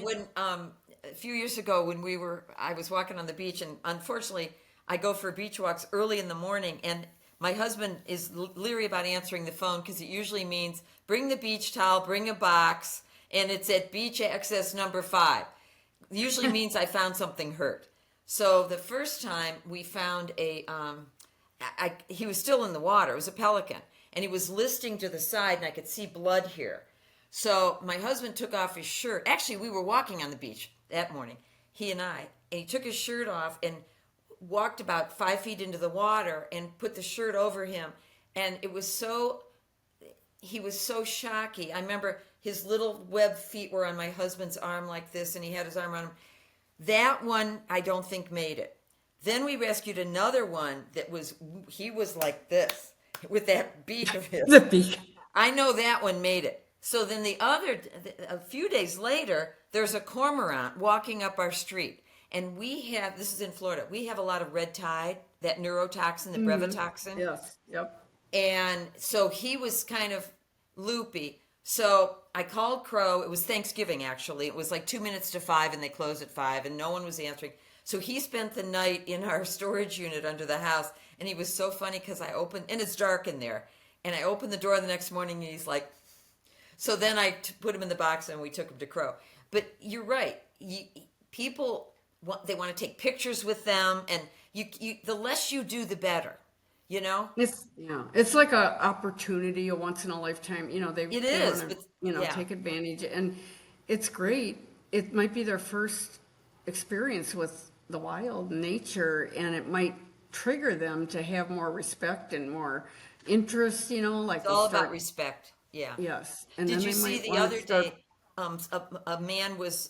When a few years ago when I was walking on the beach, and unfortunately I go for beach walks early in the morning, and my husband is leery about answering the phone because it usually means bring the beach towel, bring a box, and it's at beach access number 5. Usually means I found something hurt. So the first time we found he was still in the water. It was a pelican, and he was listing to the side, and I could see blood here. So my husband took off his shirt. Actually, we were walking on the beach that morning, he and I, and he took his shirt off and walked about 5 feet into the water and put the shirt over him, and he was so shocky. I remember his little web feet were on my husband's arm like this, and he had his arm on him. That one, I don't think made it. Then we rescued another one he was like this with that beak of his. The beak. I know that one made it. So then a few days later, there's a cormorant walking up our street. And this is in Florida, we have a lot of red tide, that neurotoxin, the brevetoxin. Yes, yep. And so he was kind of loopy. So I called Crow. It was Thanksgiving, actually. It was like 2 minutes to 5, and they closed at 5, and no one was answering. So he spent the night in our storage unit under the house, and he was so funny because and it's dark in there, and I opened the door the next morning, and he's like, so then I put him in the box, and we took him to Crow. But you're right. People, they want to take pictures with them, and the less you do, the better. You know, it's like a opportunity, a once in a lifetime. They is, wanna, but take advantage, and it's great. It might be their first experience with the wild nature, and it might trigger them to have more respect and more interest. Like it's all about respect. Yeah. Yes. And Did then you they see might the wanna other start- day? A man was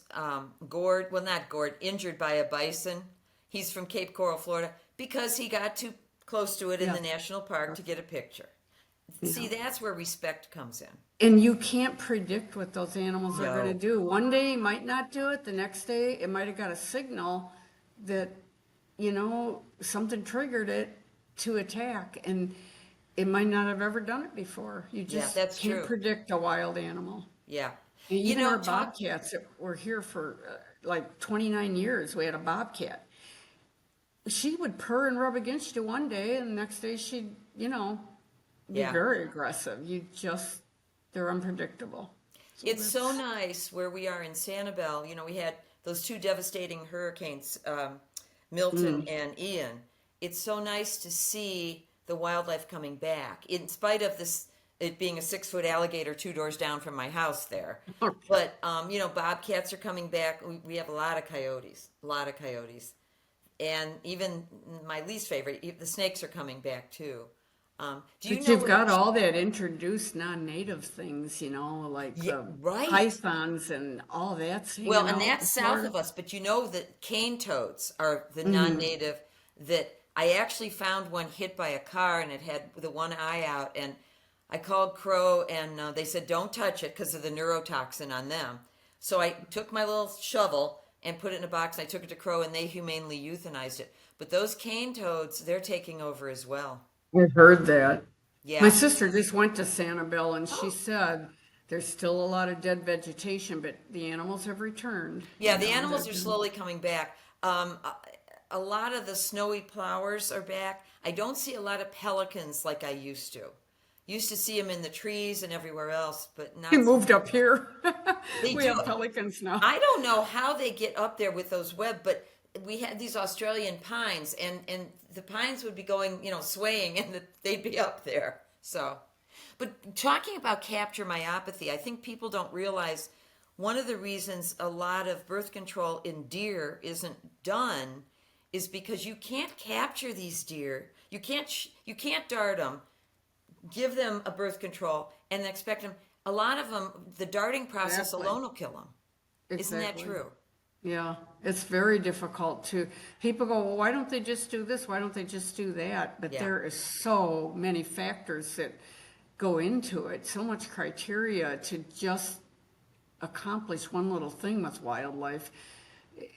gored. Well, not gored, injured by a bison. He's from Cape Coral, Florida, because he got too close to it in the national park to get a picture. See, that's where respect comes in. And you can't predict what those animals are No. going to do. One day he might not do it. The next day it might have got a signal that, something triggered it to attack. And it might not have ever done it before. You just that's can't true. predict a wild animal. Yeah. And even our bobcats that were here for like 29 years, we had a bobcat. She would purr and rub against you one day, and the next day she'd, be very aggressive. They're unpredictable. It's so nice where we are in Sanibel. We had those two devastating hurricanes, Milton and Ian. It's so nice to see the wildlife coming back, in spite of it being a 6-foot alligator 2 doors down from my house there. But, bobcats are coming back. We have a lot of coyotes. And even my least favorite, the snakes are coming back too. You've got all that introduced non-native things, like right. pythons and all that. Well, and that's south of us, but that cane toads are the non-native. That I actually found one hit by a car, and it had the one eye out, and I called Crow, and they said don't touch it because of the neurotoxin on them. So I took my little shovel and put it in a box. I took it to Crow, and they humanely euthanized it. But those cane toads, they're taking over as well. I've heard that. Yeah. My sister just went to Sanibel, and she said there's still a lot of dead vegetation, but the animals have returned. Yeah, the animals are slowly coming back. A lot of the snowy plowers are back. I don't see a lot of pelicans like I used to. Used to see them in the trees and everywhere else, but not. He moved up here. We have pelicans now. I don't know how they get up there with those web, but we had these Australian pines, and the pines would be going, swaying, and they'd be up there. So, but talking about capture myopathy, I think people don't realize one of the reasons a lot of birth control in deer isn't done is because you can't capture these deer. You can't dart them, give them a birth control, and expect them. A lot of them, the darting process alone will kill them. Isn't that true? Yeah, it's very difficult to. People go, well, why don't they just do this? Why don't they just do that? But there is so many factors that go into it, so much criteria to just accomplish one little thing with wildlife.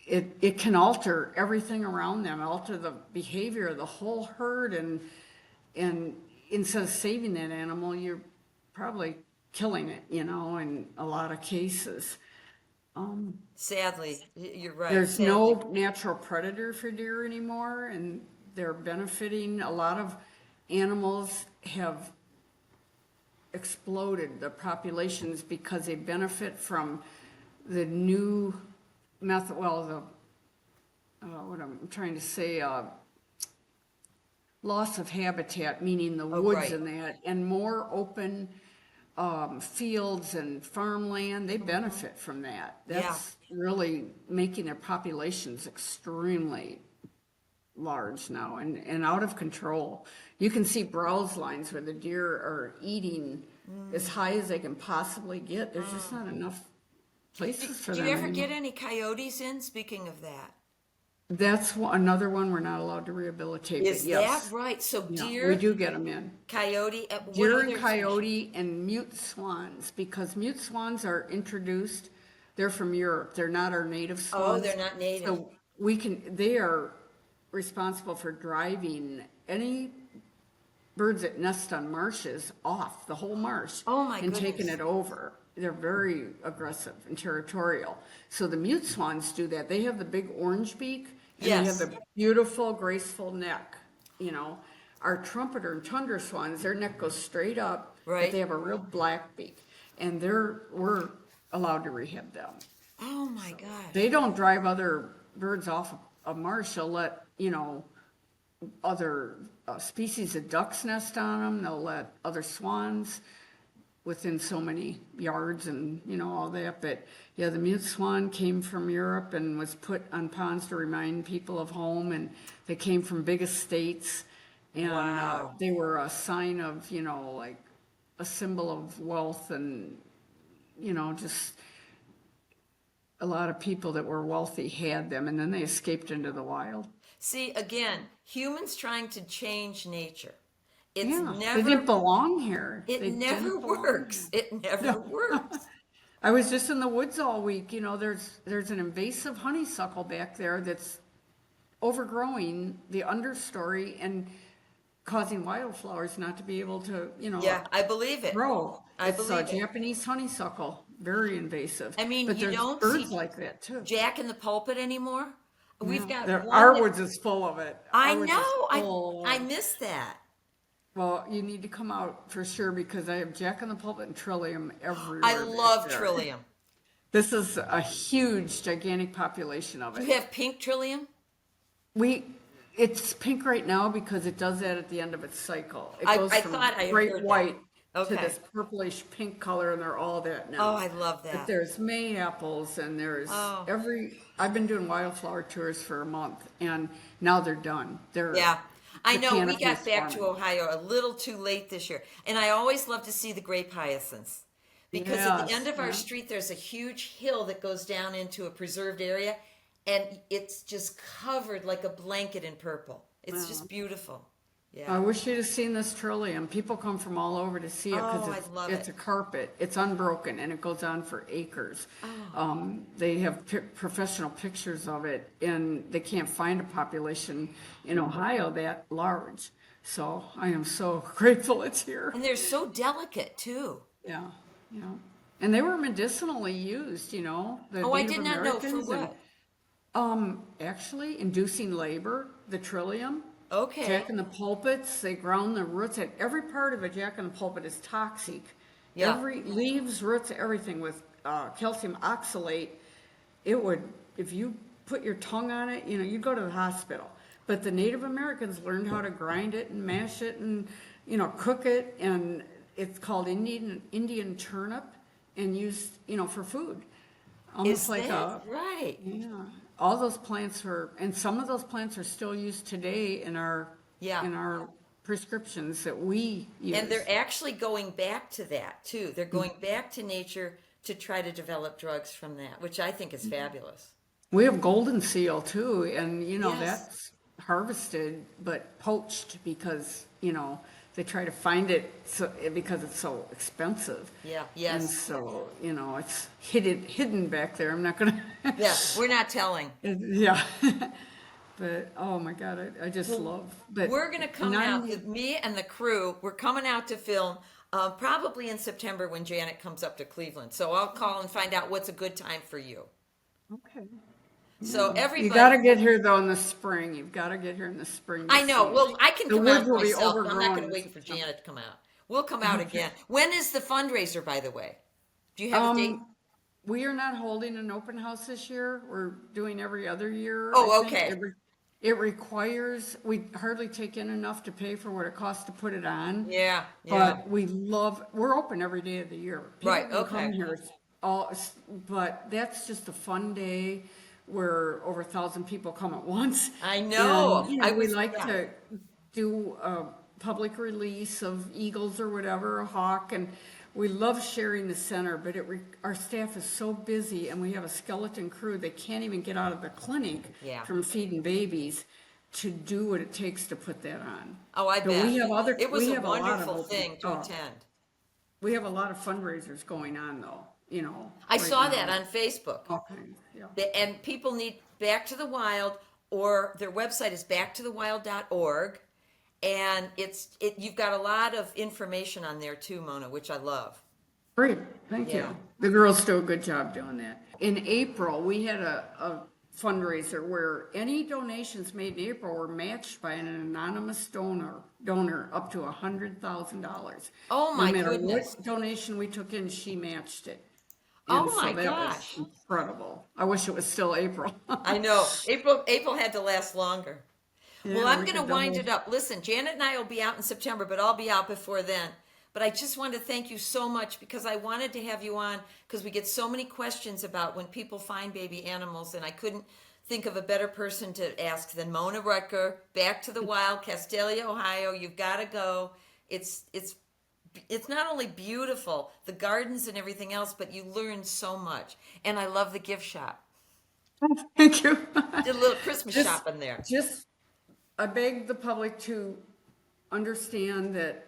It can alter everything around them, alter the behavior of the whole herd, and instead of saving that animal, you're probably killing it, in a lot of cases. Sadly, you're right. There's no natural predator for deer anymore, and they're benefiting. A lot of animals have exploded, the populations, because they benefit from the new method, what I'm trying to say, loss of habitat, meaning the Oh, woods right. and that, and more open fields and farmland, they benefit from that. Yeah. That's really making their populations extremely large now and out of control. You can see browse lines where the deer are eating as high as they can possibly get. There's just not enough places for Do them you ever anymore. get any coyotes in? Speaking of that, That's another one we're not allowed to rehabilitate, but is that yes. right? So Yeah, we deer, do get them in. coyote, what Deer other and species? coyote and mute swans, because mute swans are introduced, they're from Europe, they're not our native Oh, swans. they're not native. So they are responsible for driving any birds that nest on marshes off the whole marsh. Oh, my And taking goodness. it over. They're very aggressive and territorial. So the mute swans do that. They have the big orange beak and they have Yes. the beautiful, graceful neck, you know. Our trumpeter and tundra swans, their neck goes straight up, but Right. they have a real black beak. And we're allowed to rehab them. Oh my gosh. They don't drive other birds off a marsh. They'll let, other species of ducks nest on them. They'll let other swans within so many yards and, all that. But yeah, the mute swan came from Europe and was put on ponds to remind people of home. And they came from big estates. And Wow. they were a sign of, like a symbol of wealth and, just a lot of people that were wealthy had them, and then they escaped into the wild. See, again, humans trying to change nature. It's Yeah, they never, didn't belong here. it They never didn't belong works. here. It never works. I was just in the woods all week. There's an invasive honeysuckle back there that's overgrowing the understory and causing wildflowers not to be able to, Yeah, I believe it. grow. I It's believe it. Japanese honeysuckle, very invasive. I mean, but you there's don't birds see like that too. Jack in the pulpit anymore. We've got one. Our that- woods is full of it. I Our woods is know. full. I miss that. Well, you need to come out for sure because I have Jack in the Pulpit and Trillium everywhere. I back love there. Trillium. This is a huge, gigantic population of You it. have pink Trillium? It's pink right now because it does that at the end of its cycle. It I goes from thought I bright heard that. white to Okay. this purplish pink color, and they're all that now. Oh, I love But that. there's Mayaples and there's Oh. I've been doing wildflower tours for a month, and now they're done. Yeah. I the know we canopy got is back to forming. Ohio a little too late this year. And I always love to see the grape hyacinths. Because at the Yes, end of our yeah. street, there's a huge hill that goes down into a preserved area. And it's just covered like a blanket in purple. It's just beautiful. I Yeah. wish you'd have seen this Trillium. People come from all over to see it Oh, because I love it's it. a carpet. It's unbroken and it goes on for acres. Oh. They have professional pictures of it, and they can't find a population in Ohio that large. So I am so grateful it's here. And they're so delicate, too. Yeah, yeah. And they were medicinally used, the Oh, I Native did not know. For Americans and, what? actually inducing labor, the Trillium. Okay. Jack in the pulpits, they ground the roots, and every part of a Jack in the pulpit is toxic. Yeah. Every leaves, roots, everything with calcium oxalate. It would, if you put your tongue on it, you'd go to the hospital. But the Native Americans learned how to grind it and mash it and, cook it, and it's called Indian turnip and used, for food. Almost Is like that right? yeah, all those plants were, and some of those plants are still used today in our Yeah. prescriptions that we use. And they're actually going back to that, too. They're going back to nature to try to develop drugs from that, which I think is fabulous. We have golden seal too, and Yes. that's harvested but poached because they try to find it because it's so expensive. Yeah, And yes. so it's hidden back there. I'm not gonna. Yeah, we're not telling. Yeah. But oh my God, I just love. But We're going to come out, 90 me and the crew, we're coming out to film probably in September when Janet comes up to Cleveland. So I'll call and find out what's a good time for you. Okay. So everybody. You got to get here though in the spring. You've got to get here in the spring. to I know. see Well, it. I can The come woods out will be myself. I'm not overgrown going to in wait for September. Janet to come out. We'll come out again. When is the fundraiser, by the way? Do you have a date? We are not holding an open house this year. We're doing every other year. Oh, I think. okay. It requires, we hardly take in enough to pay for what it costs to put it on. Yeah, But we're open every day of the year. People Right, can okay. come here but that's just a fun day where over 1,000 people come at once. I know. And, I we was- like yeah. to do a public release of eagles or whatever, a hawk, and we love sharing the center, but our staff is so busy and we have a skeleton crew, they can't even get out of the clinic Yeah. from feeding babies to do what it takes to put that on. Oh, I So bet. we have It was we a have lot of wonderful open- thing to attend. We have a lot of fundraisers going on though, I right saw now. that on Facebook. All kinds, yeah. And people need Back to the Wild, or their website is backtothewild.org. And you've got a lot of information on there too, Mona, which I love. Great, thank Yeah. you. The girls do a good job doing that. In April, we had a fundraiser where any donations made in April were matched by an anonymous donor up to $100,000. Oh, my No matter goodness. what donation we took in, she matched it. Oh, And so my that was gosh. incredible. I wish it was still April. I know. April had to last longer. Well, I'm we going to could wind double- it up. Listen, Janet and I will be out in September, but I'll be out before then. But I just want to thank you so much because I wanted to have you on because we get so many questions about when people find baby animals, and I couldn't think of a better person to ask than Mona Rutger. Back to the Wild, Castelia, Ohio. You've got to go. It's not only beautiful, the gardens and everything else, but you learn so much. And I love the gift shop. Thank you. Did a little Christmas Just- shop in there. I beg the public to understand that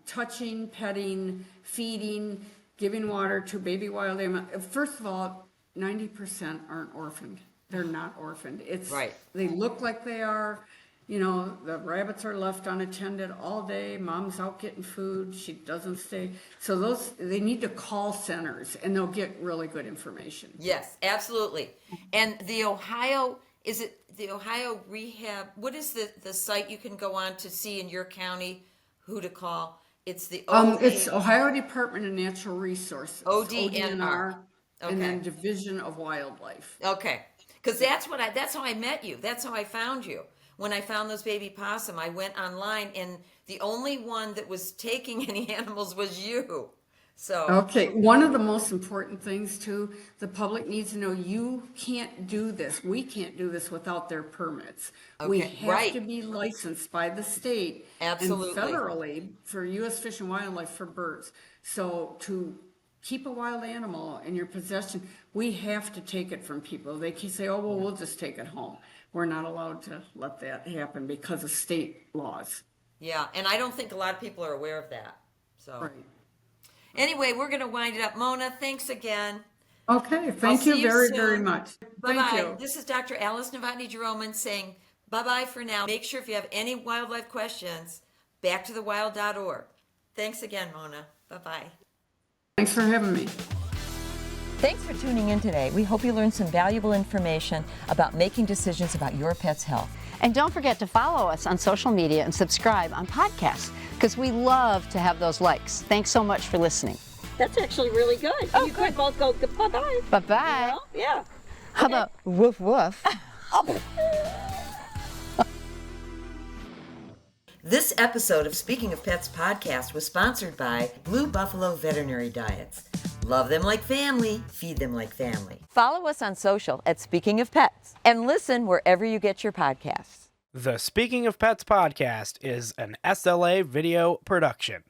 touching, petting, feeding, giving water to baby wild animals, first of all, 90% aren't orphaned. They're not orphaned. Right. They look like they are. The rabbits are left unattended all day. Mom's out getting food. She doesn't stay. So they need to call centers and they'll get really good information. Yes, absolutely. And the Ohio, is it the Ohio Rehab? What is the site you can go on to see in your county who to call? It's the It's Ohio Department of Natural Resources. ODNR. And then Okay. Division of Wildlife. Okay, because that's how I met you. That's how I found you. When I found those baby possum, I went online, and the only one that was taking any animals was you. So Okay, one of the most important things too, the public needs to know you can't do this. We can't do this without their permits. We Okay, have right. to be licensed by the state Absolutely. and federally for U.S. Fish and Wildlife for birds. So to keep a wild animal in your possession, we have to take it from people. They can say, "Oh, well, we'll just take it home." We're not allowed to let that happen because of state laws. yeah, and I don't think a lot of people are aware of that. So Right. anyway, we're going to wind it up. Mona, thanks again. Okay, I'll thank see you very, soon. very much. Thank Bye-bye. you. This is Dr. Alice Novotny-Jeroman saying bye-bye for now. Make sure if you have any wildlife questions, backtothewild.org. Thanks again, Mona. Bye-bye. Thanks for having me. Thanks for tuning in today. We hope you learned some valuable information about making decisions about your pet's health. And don't forget to follow us on social media and subscribe on podcasts because we love to have those likes. Thanks so much for listening. That's actually really good. Oh, You could both go bye-bye. Bye-bye. Well, yeah. How about woof woof? This episode of Speaking of Pets podcast was sponsored by Blue Buffalo Veterinary Diets. Love them like family, feed them like family. Follow us on social at Speaking of Pets and listen wherever you get your podcasts. The Speaking of Pets podcast is an SLA video production.